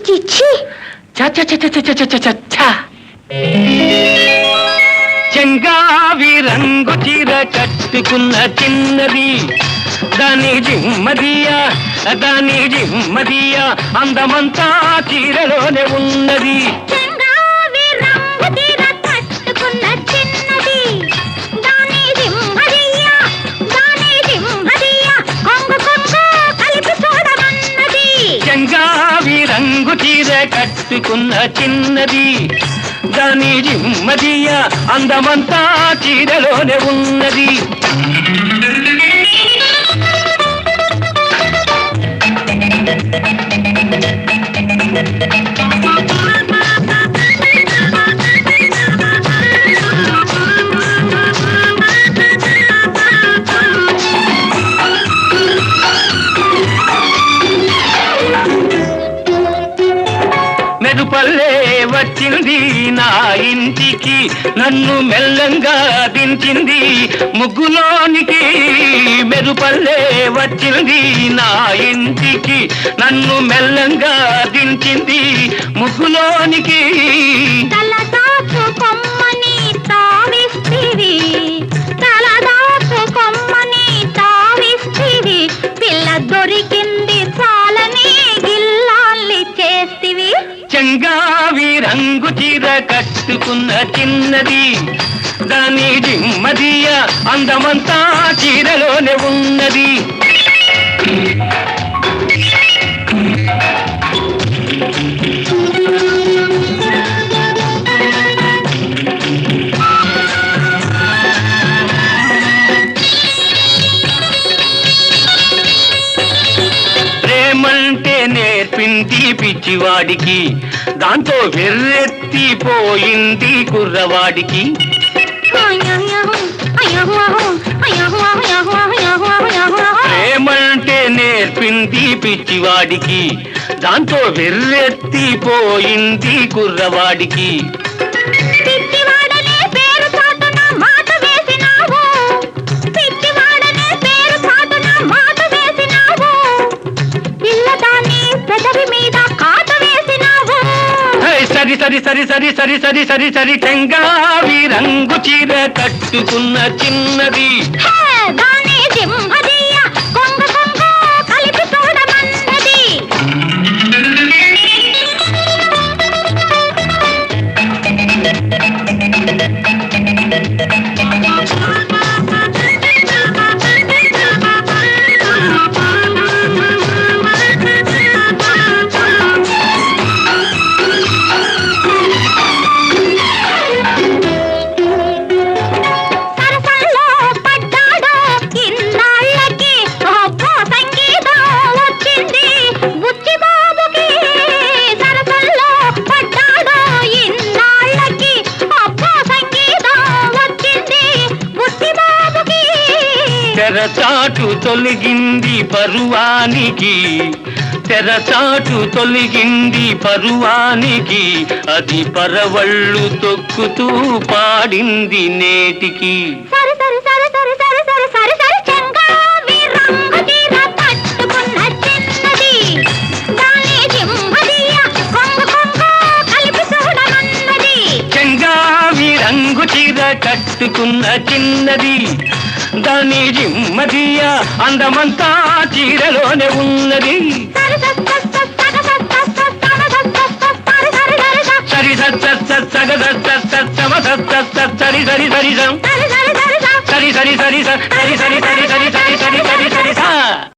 చి చి చ చ చ చ చ చ చ చ చెంగావి రంగు చీర కట్టుకున్న చిన్నది దాని జిమ్మదియా అందమంతా చీరలోనే ఉన్నది. చెంగావి రంగు చీర కట్టుకున్న చిన్నది దాని జిమ్మదియా కొంగు కొంగు కలిపి చూడమన్నది. చెంగావి రంగు చీర కట్టుకున్న చిన్నది దాని జిమ్మదియా అందమంతా చీరలోనే ఉన్నది. మెరుపల్లే వచ్చింది నా ఇంటికి నన్ను మెల్లంగా దించింది ముగ్గులోనికి. మెరుపల్లే వచ్చింది నా ఇంటికి నన్ను మెల్లంగా దించింది ముగ్గులోనికి. తలదాచు కొమ్మని తావిస్తివి తలదాచు కొమ్మని తావిస్తివి పిల్ల దొరికింది చాలని గిల్లాల్ని చేస్తివి. చెంగావి రంగు చీర కట్టుకున్న చిన్నది దాని జిమ్మదియ అందమంతా చీరలోనే ఉన్నది. ప్రేమంటే నేర్పింది పిచ్చివాడికి దాంతో వెర్రెత్తిపోయింది కుర్రవాడికి. ప్రేమంటే నేర్పింది పిచ్చివాడికి దాంతో వెర్రెత్తిపోయింది కుర్రవాడికి. సరి సరి సరి సరి సరి సరి సరి సరి చెంగావి రంగు చీర కట్టుకున్న చిన్నది దాని జిమ్మదియా కొంగు కొంగు కలిపి చూడమన్నది. తెరచాటు తొలగింది పరువానికి తెరచాటు తొలగింది పరువానికి అది పరవళ్ళు తొక్కుతూ పాడింది నేటికి. సరి సరి సరి సరి సరి సరి సరి సరి చెంగావి రంగు చీర కట్టుకున్న చిన్నది దాని జిమ్మదియా కొంగు కొంగు కలిపి చూడమన్నది. చెంగావి రంగు చీర కట్టుకున్న చిన్నది దాని జిమ్మదియా అందమంతా చీరలోనే ఉన్నది. సరి సరి సరి సరి సరి సరి సరి సరి సరి సరి సరి సరి సరి సరి సరి సరి సరి